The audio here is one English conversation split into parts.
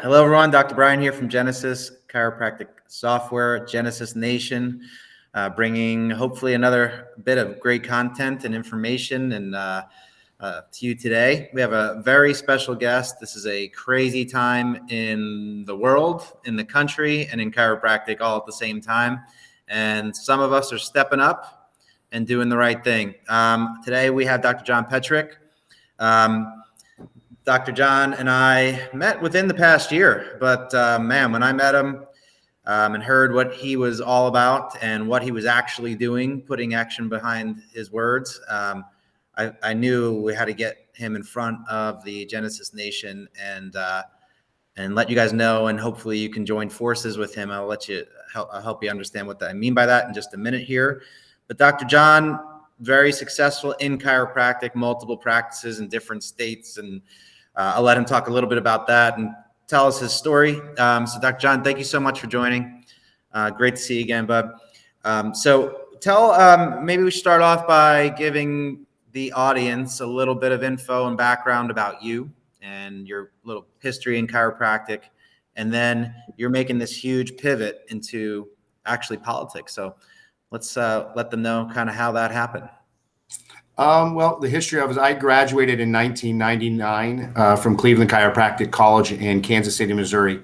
Hello, everyone. Dr. Brian here from Genesis Chiropractic Software, Genesis Nation, bringing hopefully another bit of great content and information to you today. We have a very special guest. This is a crazy time in the world, in the country, and in chiropractic all at the same time. And some of us are stepping up and doing the right thing. Today we have Dr. Jon Petrick. Dr. Jon and I met within the past year, but man, when I met him and heard what he was all about and what he was actually doing, putting action behind his words, I knew we had to get him in front of the Genesis Nation and let you guys know, and hopefully you can join forces with him. I'll help you understand what I mean by that in just a minute here. But Dr. Jon, very successful in chiropractic, multiple practices in different states, and I'll let him talk a little bit about that and tell us his story. So Dr. Jon, thank you so much for joining. Great to see you again, bud. Maybe we should start off by giving the audience a little bit of info and background about you and your little history in chiropractic. And then you're making this huge pivot into actually politics. So let's let them know kind of how that happened. Well, the history of it is I graduated in 1999 from Cleveland Chiropractic College in Kansas City, Missouri.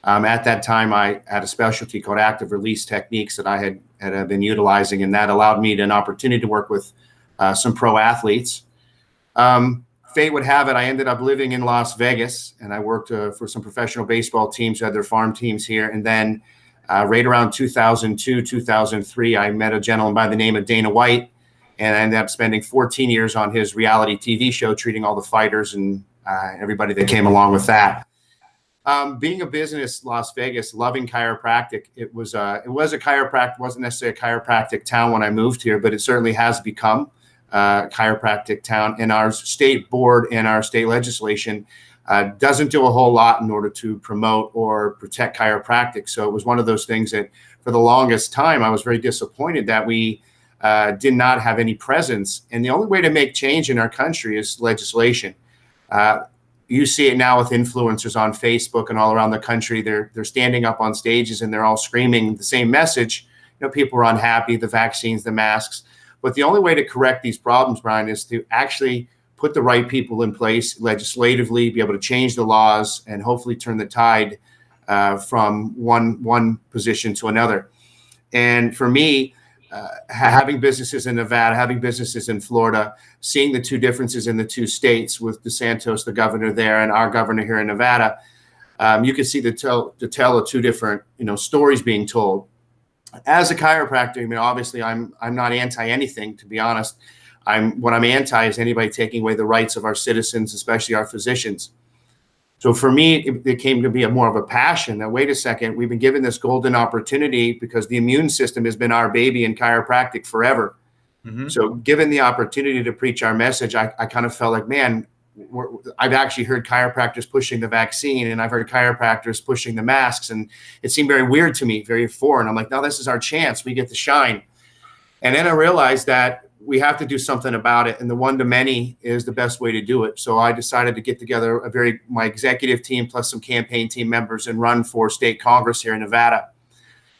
At that time, I had a specialty called active release techniques that I had been utilizing, and that allowed me an opportunity to work with some pro athletes. Fate would have it, I ended up living in Las Vegas, and I worked for some professional baseball teams who had their farm teams here. And then right around 2002, 2003, I met a gentleman by the name of Dana White. And I ended up spending 14 years on his reality TV show, treating all the fighters and everybody that came along with that. Being a business, Las Vegas, loving chiropractic, it was a chiropractic, wasn't necessarily a chiropractic town when I moved here, but it certainly has become a chiropractic town. And our state board and our state legislation doesn't do a whole lot in order to promote or protect chiropractic. So it was one of those things that for the longest time, I was very disappointed that we did not have any presence. And the only way to make change in our country is legislation. You see it now with influencers on Facebook and all around the country. They're standing up on stages and they're all screaming the same message. You know, people are unhappy, the vaccines, the masks. But the only way to correct these problems, Brian, is to actually put the right people in place legislatively, be able to change the laws, and hopefully turn the tide from one position to another. And for me, having businesses in Nevada, having businesses in Florida, seeing the two differences in the two states with DeSantis, the governor there, and our governor here in Nevada, you can see the tell of two different, stories being told. As a chiropractor, I mean, obviously, I'm not anti anything, to be honest. What I'm anti is anybody taking away the rights of our citizens, especially our physicians. So for me, it came to be more of a passion that, wait a second, we've been given this golden opportunity because the immune system has been our baby in chiropractic forever. Mm-hmm. So given the opportunity to preach our message, I kind of felt like, man, I've actually heard chiropractors pushing the vaccine, and I've heard chiropractors pushing the masks, and it seemed very weird to me, very foreign. I'm like, no, this is our chance. We get to shine. And then I realized that we have to do something about it. And the one-to-many is the best way to do it. So I decided to get together my executive team plus some campaign team members and run for state Congress here in Nevada.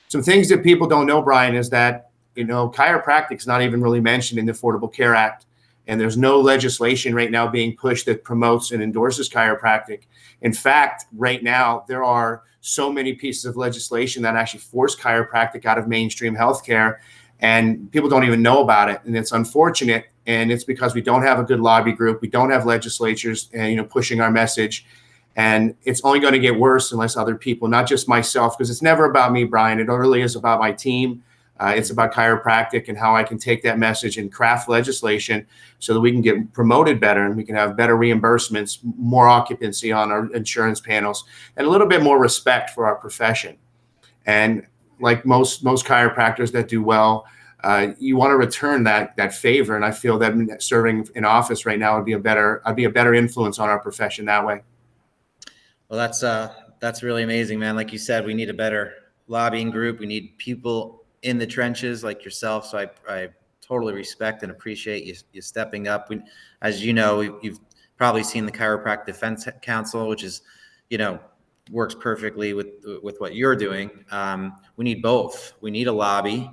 Some things that people don't know, Brian, is that, chiropractic is not even really mentioned in the Affordable Care Act. And there's no legislation right now being pushed that promotes and endorses chiropractic. In fact, right now, there are so many pieces of legislation that actually force chiropractic out of mainstream healthcare. And people don't even know about it. And it's unfortunate. And it's because we don't have a good lobby group. We don't have legislatures, pushing our message. And it's only going to get worse unless other people, not just myself, because it's never about me, Brian. It really is about my team. It's about chiropractic and how I can take that message and craft legislation so that we can get promoted better and we can have better reimbursements, more occupancy on our insurance panels, and a little bit more respect for our profession. And like most chiropractors that do well, you want to return that favor. And I feel that serving in office right now I'd be a better influence on our profession that way. Well, that's really amazing, man. Like you said, we need a better lobbying group. We need people in the trenches like yourself. So I totally respect and appreciate you stepping up. As you know, you've probably seen the Chiropractic Defense Council, which is, works perfectly with what you're doing. We need both. We need a lobby.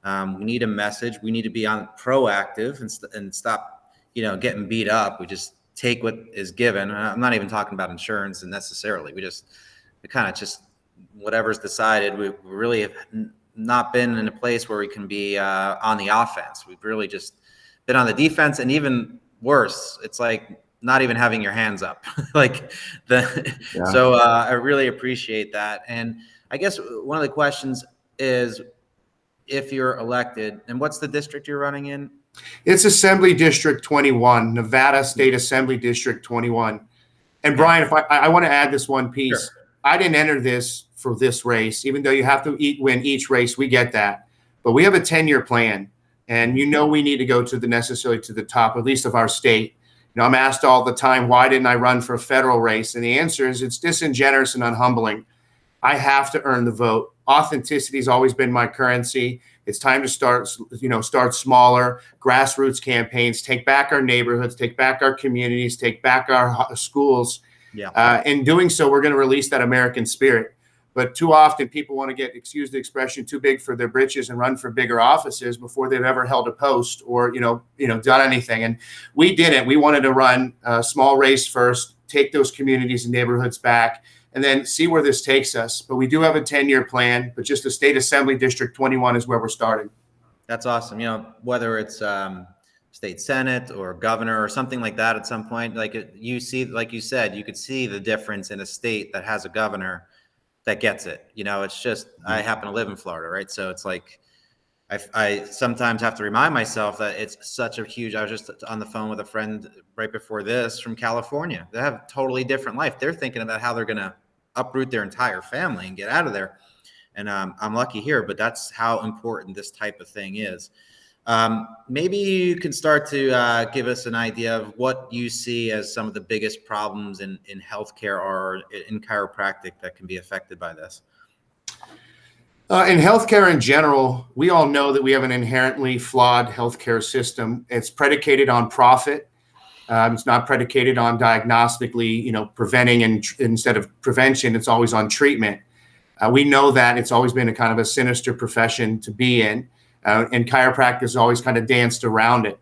We need a message. We need to be on proactive and stop, getting beat up. We just take what is given. I'm not even talking about insurance and necessarily. We kind of just whatever's decided. We really have not been in a place where we can be on the offense. We've really just been on the defense, and even worse, it's like not even having your hands up. So I really appreciate that. And I guess one of the questions is, if you're elected, and what's the district you're running in? It's Assembly District 21, Nevada State Assembly District 21. And Brian, if I want to add this one piece. Sure. I didn't enter this for this race, even though you have to win each race. We get that. But we have a 10-year plan. And we need to go to the top, at least of our state. I'm asked all the time, why didn't I run for a federal race? And the answer is it's disingenuous and unhumbling. I have to earn the vote. Authenticity has always been my currency. It's time to start smaller, grassroots campaigns, take back our neighborhoods, take back our communities, take back our schools. Yeah. In doing so, we're going to release that American spirit. But too often people want to get, excuse the expression, too big for their britches and run for bigger offices before they've ever held a post or, done anything. And we didn't. We wanted to run a small race first, take those communities and neighborhoods back, and then see where this takes us. But we do have a 10-year plan, but just the State Assembly District 21 is where we're starting. That's awesome. Whether it's state senate or governor or something like that at some point, like you said, you could see the difference in a state that has a governor that gets it. It's just, I happen to live in Florida, right? So it's like, I sometimes have to remind myself that it's such a huge, I was just on the phone with a friend right before this from California. They have a totally different life. They're thinking about how they're going to uproot their entire family and get out of there. And I'm lucky here, but that's how important this type of thing is. Maybe you can start to give us an idea of what you see as some of the biggest problems in healthcare or in chiropractic that can be affected by this. In healthcare in general, we all know that we have an inherently flawed healthcare system. It's predicated on profit. It's not predicated on diagnostically, preventing, and instead of prevention, it's always on treatment. We know that it's always been a kind of a sinister profession to be in. And chiropractic has always kind of danced around it.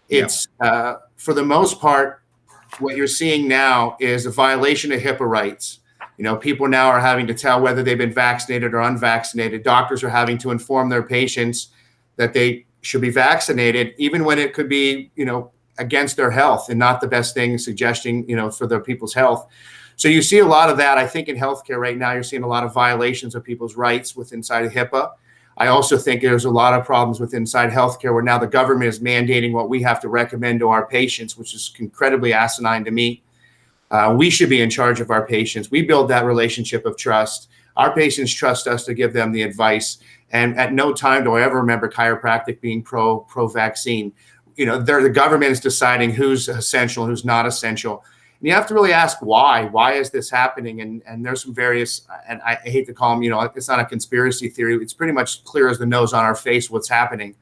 It's, for the most part, what you're seeing now is a violation of HIPAA rights. People now are having to tell whether they've been vaccinated or unvaccinated. Doctors are having to inform their patients that they should be vaccinated, even when it could be, against their health and not the best thing, suggesting, for their people's health. So you see a lot of that. I think in healthcare right now, you're seeing a lot of violations of people's rights inside of HIPAA. I also think there's a lot of problems with inside healthcare where now the government is mandating what we have to recommend to our patients, which is incredibly asinine to me. We should be in charge of our patients. We build that relationship of trust. Our patients trust us to give them the advice. And at no time do I ever remember chiropractic being pro-vaccine. The government is deciding who's essential and who's not essential. And you have to really ask why. Why is this happening? And there's some various, and I hate to call them, it's not a conspiracy theory. It's pretty much clear as the nose on our face what's happening.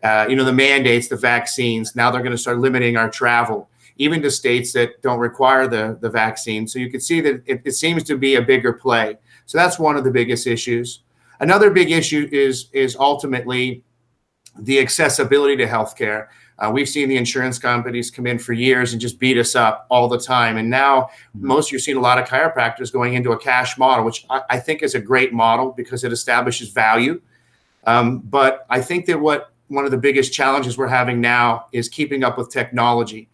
The mandates, the vaccines, now they're going to start limiting our travel, even to states that don't require the vaccine. So you can see that it seems to be a bigger play. So that's one of the biggest issues. Another big issue is ultimately the accessibility to healthcare. We've seen the insurance companies come in for years and just beat us up all the time. And now you're seeing a lot of chiropractors going into a cash model, which I think is a great model because it establishes value. But I think that one of the biggest challenges we're having now is keeping up with technology.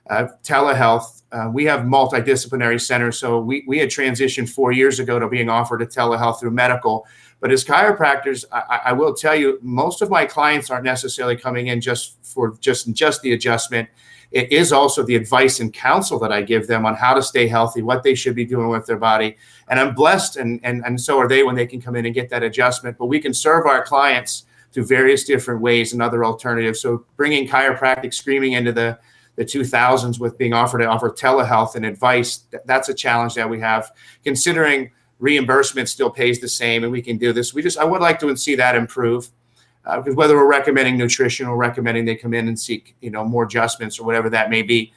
Telehealth, we have multidisciplinary centers. So we had transitioned 4 years ago to being offered a telehealth through medical. But as chiropractors, I will tell you, most of my clients aren't necessarily coming in just for the adjustment. It is also the advice and counsel that I give them on how to stay healthy, what they should be doing with their body. And I'm blessed, and so are they when they can come in and get that adjustment. But we can serve our clients through various different ways and other alternatives. So bringing chiropractic screaming into the 2000s with being offered telehealth and advice, that's a challenge that we have, considering reimbursement still pays the same and we can do this. I would like to see that improve, because whether we're recommending nutrition or recommending they come in and seek, more adjustments or whatever that may be,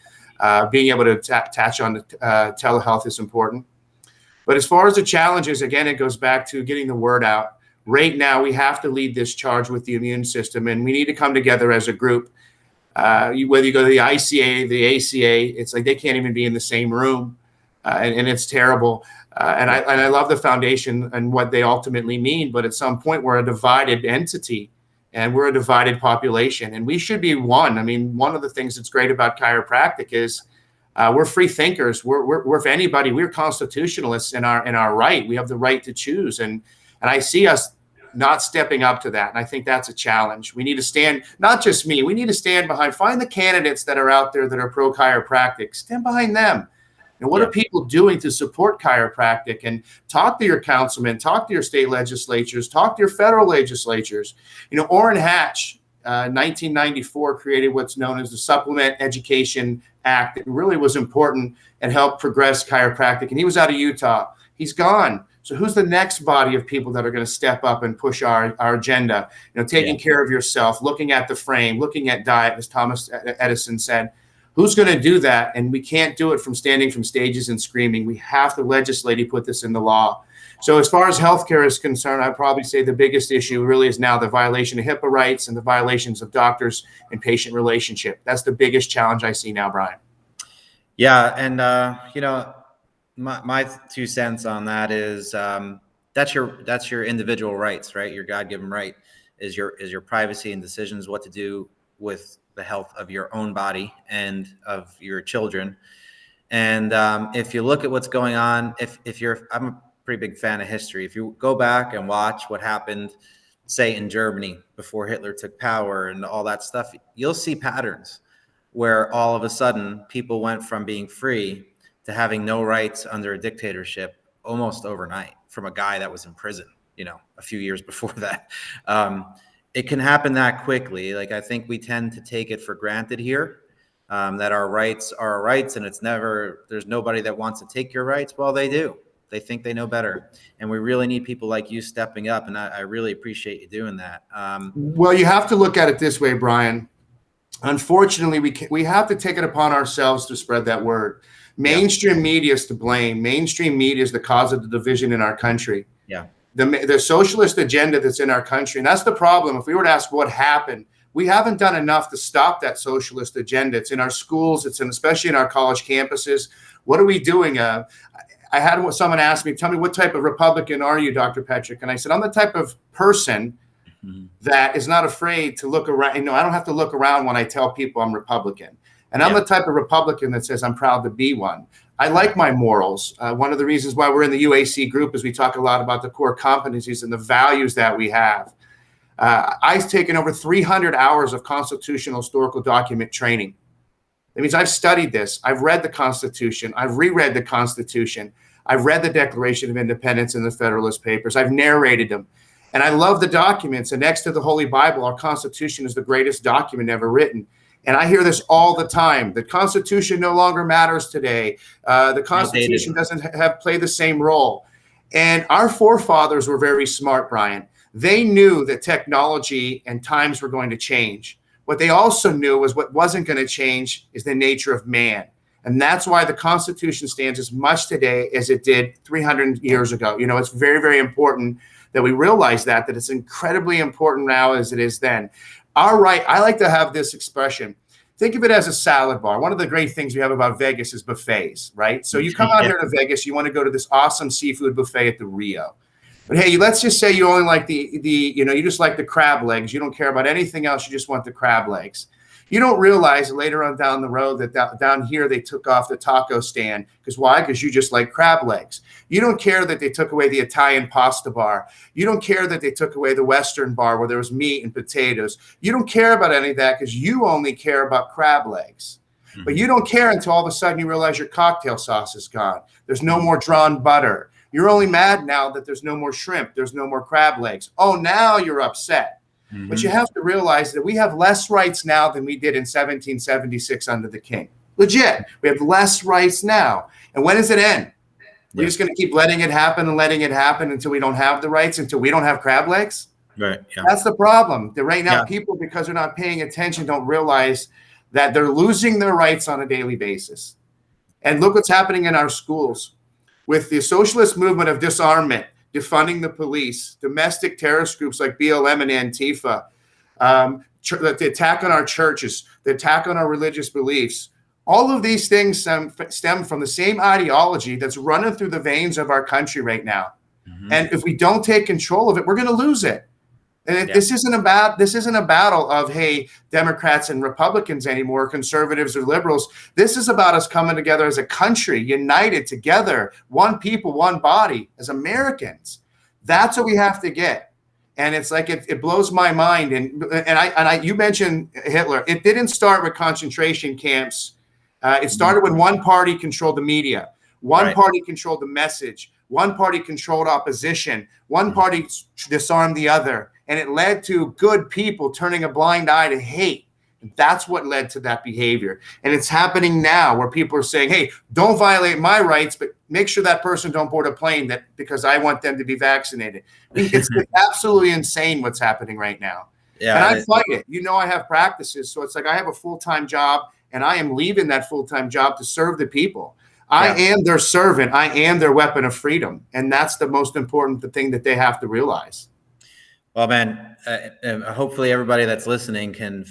being able to attach on to telehealth is important. But as far as the challenges, again, it goes back to getting the word out. Right now, we have to lead this charge with the immune system, and we need to come together as a group. Whether you go to the ICA, the ACA, it's like they can't even be in the same room, and it's terrible. And I love the foundation and what they ultimately mean, but at some point we're a divided entity and we're a divided population, and we should be one. I mean, one of the things that's great about chiropractic is we're free thinkers. We're if anybody, we're constitutionalists in our right. We have the right to choose, and I see us not stepping up to that. And I think that's a challenge. We need to stand, not just me, we need to stand behind, find the candidates that are out there that are pro chiropractic, stand behind them. And what are people doing to support chiropractic? And talk to your councilmen, talk to your state legislatures, talk to your federal legislatures. Orrin Hatch, 1994, created what's known as the Supplement Education Act. It really was important and helped progress chiropractic. And he was out of Utah. He's gone. So who's the next body of people that are going to step up and push our agenda? Taking care of yourself, looking at the frame, looking at diet, as Thomas Edison said. Who's going to do that? And we can't do it from standing from stages and screaming. We have to legislate and put this in the law. So as far as healthcare is concerned, I'd probably say the biggest issue really is now the violation of HIPAA rights and the violations of doctors and patient relationship. That's the biggest challenge I see now, Brian. Yeah, and my 2 cents on that is that's your individual rights, right? Your God-given right is your privacy and decisions what to do with the health of your own body and of your children. And if you look at what's going on, I'm a pretty big fan of history. If you go back and watch what happened, say in Germany before Hitler took power and all that stuff, you'll see patterns where all of a sudden people went from being free to having no rights under a dictatorship almost overnight from a guy that was in prison, a few years before that. It can happen that quickly. Like, I think we tend to take it for granted here, that our rights are our rights, and there's nobody that wants to take your rights. Well, they do. They think they know better. And we really need people like you stepping up. And I really appreciate you doing that. Well, you have to look at it this way, Brian. Unfortunately, we have to take it upon ourselves to spread that word. Mainstream media is to blame. Mainstream media is the cause of the division in our country. Yeah. The socialist agenda that's in our country. And that's the problem. If we were to ask what happened, we haven't done enough to stop that socialist agenda. It's in our schools. Especially in our college campuses. What are we doing? I had someone ask me, tell me, what type of Republican are you, Dr. Petrick? And I said, I'm the type of person that is not afraid to look around. I don't have to look around when I tell people I'm Republican. And I'm the type of Republican that says I'm proud to be one. I like my morals. One of the reasons why we're in the UAC group is we talk a lot about the core competencies and the values that we have. I've taken over 300 hours of constitutional historical document training. That means I've studied this. I've read the Constitution. I've reread the Constitution. I've read the Declaration of Independence and the Federalist Papers. I've narrated them. And I love the documents. And next to the Holy Bible, our Constitution is the greatest document ever written. And I hear this all the time. The Constitution no longer matters today. The Constitution doesn't play the same role. And our forefathers were very smart, Brian. They knew that technology and times were going to change. What they also knew was what wasn't going to change is the nature of man. And that's why the Constitution stands as much today as it did 300 years ago. It's very, very important that we realize that it's incredibly important now as it is then. All right. I like to have this expression. Think of it as a salad bar. One of the great things we have about Vegas is buffets, right? So you come out here to Vegas, you want to go to this awesome seafood buffet at the Rio. But hey, let's just say you only like you just like the crab legs. You don't care about anything else. You just want the crab legs. You don't realize later on down the road that down here they took off the taco stand. Because why? Because you just like crab legs. You don't care that they took away the Italian pasta bar. You don't care that they took away the Western bar where there was meat and potatoes. You don't care about any of that because you only care about crab legs. Mm-hmm. But you don't care until all of a sudden you realize your cocktail sauce is gone. There's no more drawn butter. You're only mad now that there's no more shrimp. There's no more crab legs. Oh, now you're upset. Mm-hmm. But you have to realize that we have less rights now than we did in 1776 under the king. Legit. We have less rights now. And when does it end? We're just going to keep letting it happen until we don't have the rights, until we don't have crab legs? Right. Yeah. That's the problem. That right now, people, because they're not paying attention, don't realize that they're losing their rights on a daily basis. And look what's happening in our schools. with the socialist movement of disarmament, defunding the police, domestic terrorist groups like BLM and Antifa, the attack on our churches, the attack on our religious beliefs, all of these things stem from the same ideology that's running through the veins of our country right now. Mm-hmm. And if we don't take control of it, we're going to lose it. And this isn't a battle of, hey, Democrats and Republicans anymore, conservatives or liberals. This is about us coming together as a country, united together, one people, one body, as Americans. That's what we have to get. And it's like it blows my mind. And you mentioned Hitler. It didn't start with concentration camps. It started when one party controlled the media, one party controlled the message, one party controlled opposition, one party disarmed the other. And it led to good people turning a blind eye to hate. And that's what led to that behavior. And it's happening now where people are saying, hey, don't violate my rights, but make sure that person don't board a plane because I want them to be vaccinated. It's absolutely insane what's happening right now. Yeah, and I fight it. I have practices. So it's like I have a full-time job and I am leaving that full-time job to serve the people. I am their servant. I am their weapon of freedom. And that's the most important thing that they have to realize. Well, man, hopefully everybody that's listening can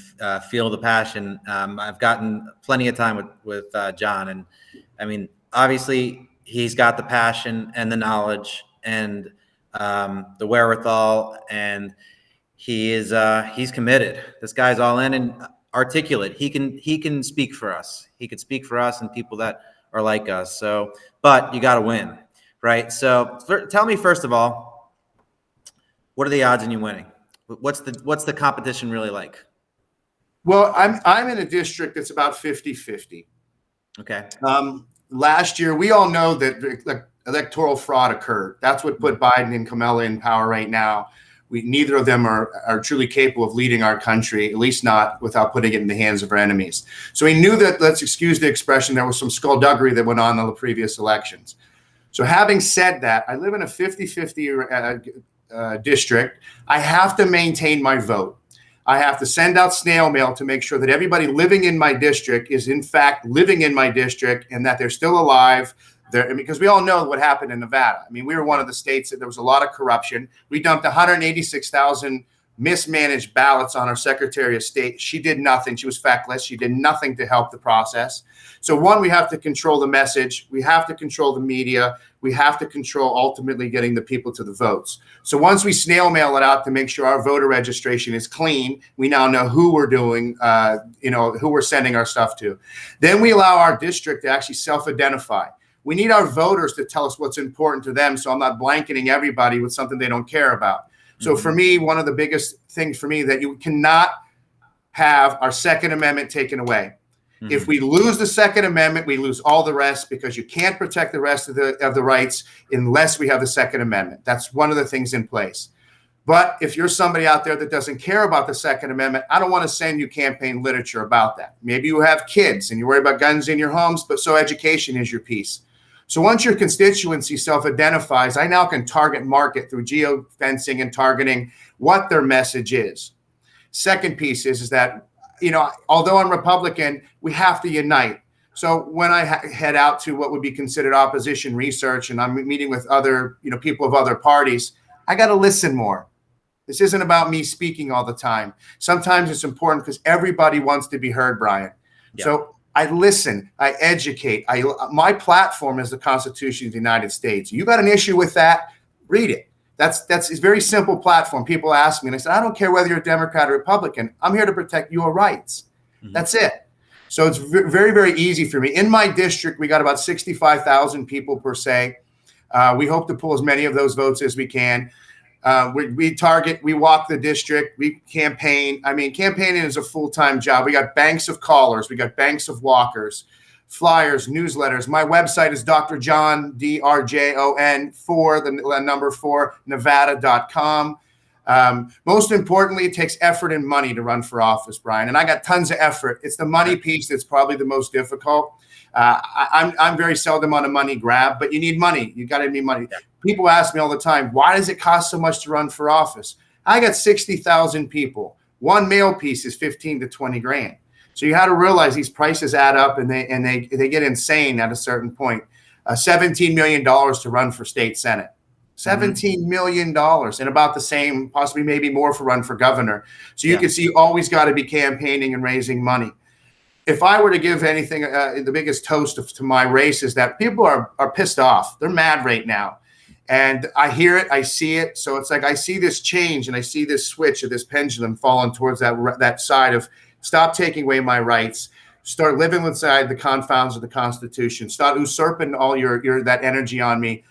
feel the passion. I've gotten plenty of time with Jon, and I mean, obviously he's got the passion and the knowledge and the wherewithal, and he's committed. This guy's all in and articulate. He can speak for us. He could speak for us and people that are like us. So, but you got to win, right? So, tell me first of all, what are the odds in you winning? What's the competition really like? Well, I'm in a district that's about 50-50. Okay. Last year, we all know that electoral fraud occurred. That's what put Biden and Kamala in power right now. Neither of them are truly capable of leading our country, at least not without putting it in the hands of our enemies. So we knew that, let's excuse the expression, there was some skullduggery that went on in the previous elections. So having said that, I live in a 50-50 district. I have to maintain my vote. I have to send out snail mail to make sure that everybody living in my district is in fact living in my district and that they're still alive. Because we all know what happened in Nevada. I mean, we were one of the states that there was a lot of corruption. We dumped 186,000 mismanaged ballots on our Secretary of State. She did nothing. She was feckless. She did nothing to help the process. So one, we have to control the message. We have to control the media. We have to control ultimately getting the people to the votes. So once we snail mail it out to make sure our voter registration is clean, we now know who we're doing, who we're sending our stuff to. Then we allow our district to actually self-identify. We need our voters to tell us what's important to them, so I'm not blanketing everybody with something they don't care about. So for me, one of the biggest things for me that you cannot have our Second Amendment taken away. Mm-hmm. If we lose the Second Amendment, we lose all the rest because you can't protect the rest of the rights unless we have the Second Amendment. That's one of the things in place. But if you're somebody out there that doesn't care about the Second Amendment, I don't want to send you campaign literature about that. Maybe you have kids and you worry about guns in your homes, but so education is your piece. So once your constituency self-identifies, I now can target market through geofencing and targeting what their message is. Second piece is that, although I'm Republican, we have to unite. So when I head out to what would be considered opposition research and I'm meeting with other, people of other parties, I got to listen more. This isn't about me speaking all the time. Sometimes it's important because everybody wants to be heard, Brian. Yeah. So I listen, I educate. My platform is the Constitution of the United States. You got an issue with that? Read it. That's a very simple platform. People ask me, and I said, I don't care whether you're a Democrat or Republican. I'm here to protect your rights. Mm-hmm. That's it. So it's very, very easy for me. In my district, we got about 65,000 people per se. We hope to pull as many of those votes as we can. We target, we walk the district, we campaign. I mean, campaigning is a full-time job. We got banks of callers. We got banks of walkers, flyers, newsletters. My website is Dr. Jon, DRJON, number 4, Nevada.com. Most importantly, it takes effort and money to run for office, Brian. And I got tons of effort. It's the money piece that's probably the most difficult. I'm very seldom on a money grab, but you need money. You got to need money. People ask me all the time, why does it cost so much to run for office? I got 60,000 people. One mail piece is 15 to 20 grand. So you have to realize these prices add up and they get insane at a certain point. $17 million to run for state senate. $17 million, and about the same, possibly maybe more, for run for governor. So you can see you always got to be campaigning and raising money. If I were to give anything, the biggest toast to my race is that people are pissed off. They're mad right now. And I hear it, I see it. So it's like I see this change and I see this switch of this pendulum falling towards that side of stop taking away my rights, start living inside the confounds of the Constitution, start usurping all your that energy on me.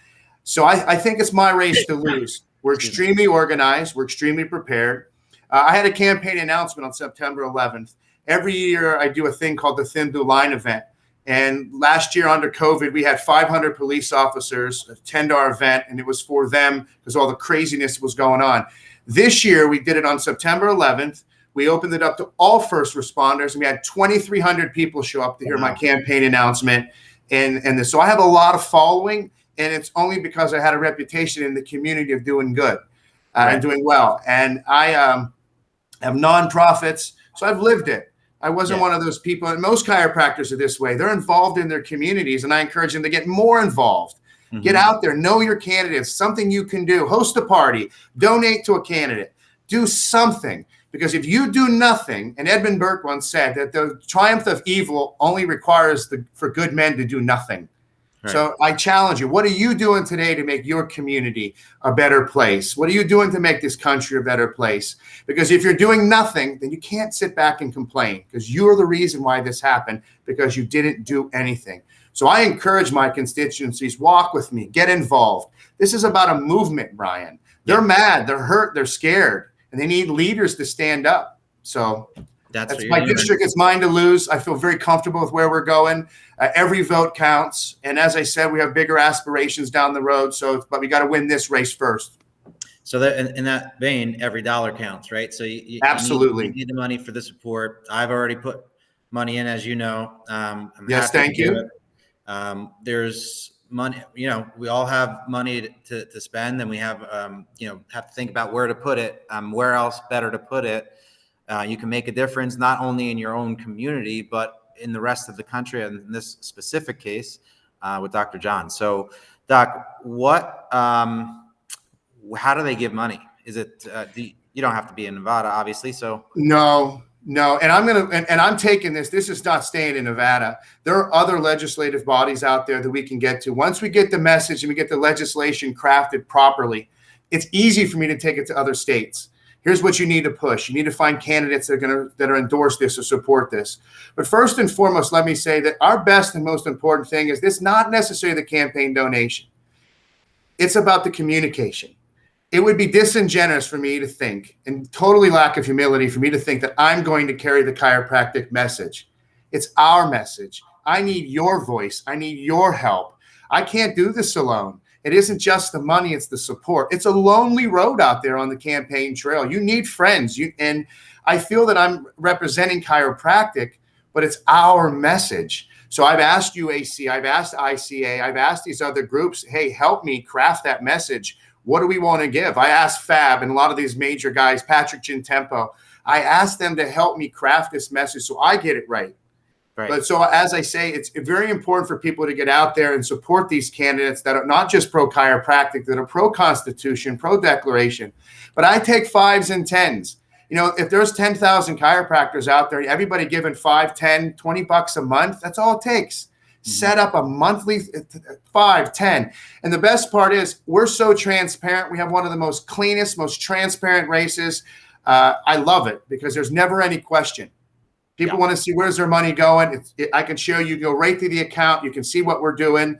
So I think it's my race to lose. We're extremely organized. We're extremely prepared. I had a campaign announcement on September 11th. Every year I do a thing called the Thin Blue Line event. And last year under COVID, we had 500 police officers attend our event, and it was for them because all the craziness was going on. This year, we did it on September 11th. We opened it up to all first responders, and we had 2,300 people show up to hear my campaign announcement. So I have a lot of following, and it's only because I had a reputation in the community of doing good and doing well. And I have nonprofits, so I've lived it. I wasn't one of those people, and most chiropractors are this way. They're involved in their communities, and I encourage them to get more involved. Get out there, know your candidates, something you can do. Host a party, donate to a candidate, do something. Because if you do nothing, and Edmund Burke once said that the triumph of evil only requires for good men to do nothing. Right. So I challenge you, what are you doing today to make your community a better place? What are you doing to make this country a better place? Because if you're doing nothing, then you can't sit back and complain, because you're the reason why this happened, because you didn't do anything. So I encourage my constituencies, walk with me, get involved. This is about a movement, Brian. They're mad, they're hurt, they're scared, and they need leaders to stand up. So that's my district. It's mine to lose. I feel very comfortable with where we're going. Every vote counts. And as I said, we have bigger aspirations down the road. But we got to win this race first. So that in that vein, every dollar counts, right? So absolutely you need the money for the support. I've already put money in, as you know. Yes, thank you. There's money, we all have money to spend, and we have, have to think about where to put it, where else better to put it. You can make a difference not only in your own community, but in the rest of the country. And in this specific case, with Dr. Jon. So, Doc, how do they give money? Is it you don't have to be in Nevada, obviously. So no. And I'm taking this. This is not staying in Nevada. There are other legislative bodies out there that we can get to. Once we get the message and we get the legislation crafted properly, it's easy for me to take it to other states. Here's what you need to push. You need to find candidates that are endorse this or support this. But first and foremost, let me say that our best and most important thing is this, not necessarily the campaign donation. It's about the communication. It would be disingenuous for me to think, and totally lack of humility for me to think, that I'm going to carry the chiropractic message. It's our message. I need your voice. I need your help. I can't do this alone. It isn't just the money, it's the support. It's a lonely road out there on the campaign trail. You need friends. And I feel that I'm representing chiropractic, but it's our message. So I've asked UAC, I've asked ICA, I've asked these other groups, hey, help me craft that message. What do we want to give? I asked Fab and a lot of these major guys, Patrick Gintempo, I asked them to help me craft this message so I get it right. But so as I say, it's very important for people to get out there and support these candidates that are not just pro-chiropractic, that are pro-constitution, pro-declaration. But I take 5s and 10s. If there's 10,000 chiropractors out there, everybody giving 5, 10, 20 bucks a month, that's all it takes. Set up a monthly 5, 10. And the best part is we're so transparent. We have one of the most cleanest, most transparent races. I love it because there's never any question. People want to see where's their money going. I can show you, go right through the account. You can see what we're doing.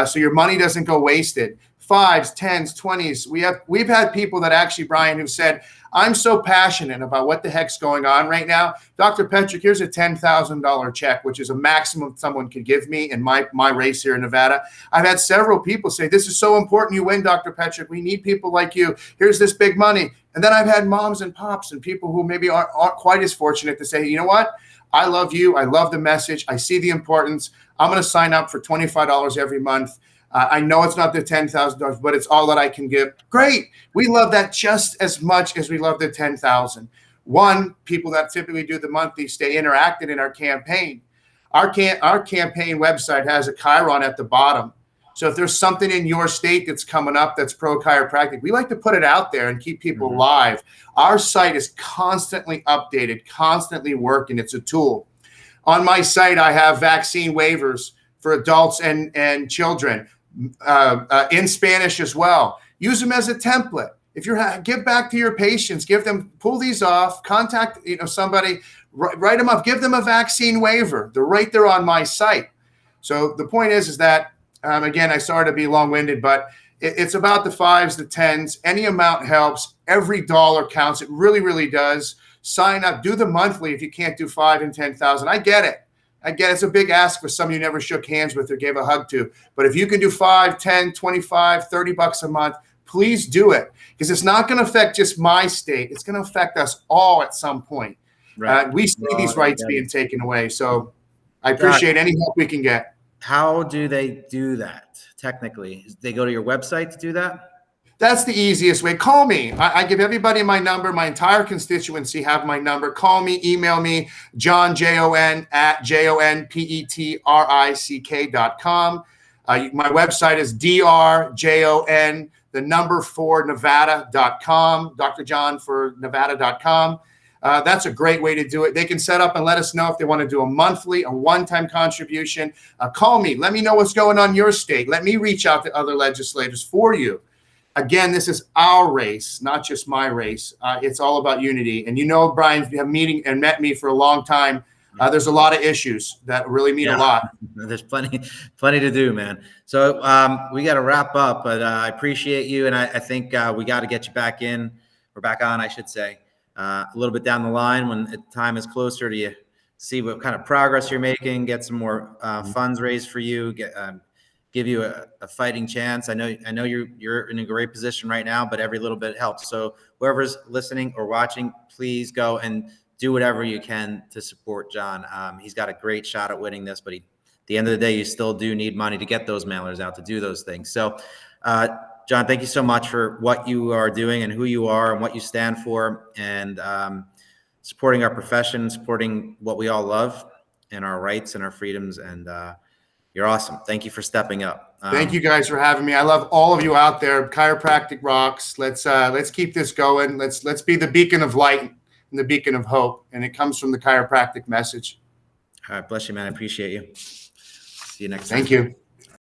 So your money doesn't go wasted. 5s, 10s, 20s. We've had people that actually, Brian, who've said, I'm so passionate about what the heck's going on right now. Dr. Petrick, here's a $10,000 check, which is a maximum someone could give me in my race here in Nevada. I've had several people say, this is so important you win, Dr. Petrick. We need people like you. Here's this big money. And then I've had moms and pops and people who maybe aren't quite as fortunate to say, you know what? I love you. I love the message. I see the importance. I'm going to sign up for $25 every month. I know it's not the $10,000, but it's all that I can give. Great. We love that just as much as we love the $10,000. One, people that typically do the monthly stay interacted in our campaign. Our campaign website has a chyron at the bottom. So if there's something in your state that's coming up that's pro chiropractic, we like to put it out there and keep people live. Our site is constantly updated, constantly working. It's a tool. On my site, I have vaccine waivers for adults and children in Spanish as well. Use them as a template. If you're give back to your patients, pull these off, contact somebody, write them up, give them a vaccine waiver. They're right there on my site. So the point is that, again, I started to be long-winded, but it's about the 5s, the 10s. Any amount helps. Every dollar counts. It really, really does. Sign up. Do the monthly if you can't do 5 and 10,000. I get it. It's a big ask for somebody you never shook hands with or gave a hug to. But if you can do 5, 10, 25, 30 bucks a month, please do it, because it's not going to affect just my state. It's going to affect us all at some point. Right. We see these rights being taken away. So I appreciate any help we can get. How do they do that technically? They go to your website to do that? That's the easiest way. Call me. I give everybody my number. My entire constituency have my number. Call me, email me, Jon, Jon, at JONPETRICK.com. My website is drjon, the number 4 Nevada.com, Dr. John for Nevada.com. That's a great way to do it. They can set up and let us know if they want to do a monthly, a one-time contribution. Call me. Let me know what's going on in your state. Let me reach out to other legislators for you. Again, this is our race, not just my race. It's all about unity. And Brian, you have met me for a long time. There's a lot of issues that really mean a lot. There's plenty to do, man. So we got to wrap up, but I appreciate you. And I think we got to get you back in, or back on, I should say, a little bit down the line when the time is closer to you, see what kind of progress you're making, get some more funds raised for you, give you a fighting chance. I know you're in a great position right now, but every little bit helps. So whoever's listening or watching, please go and do whatever you can to support Jon. He's got a great shot at winning this, but at the end of the day, you still do need money to get those mailers out to do those things. So, Jon, thank you so much for what you are doing and who you are and what you stand for, and supporting our profession, supporting what we all love and our rights and our freedoms. And you're awesome. Thank you for stepping up. Thank you guys for having me. I love all of you out there. Chiropractic rocks. Let's keep this going. Let's be the beacon of light and the beacon of hope. And it comes from the chiropractic message. All right. Bless you, man. I appreciate you. See you next time. Thank you.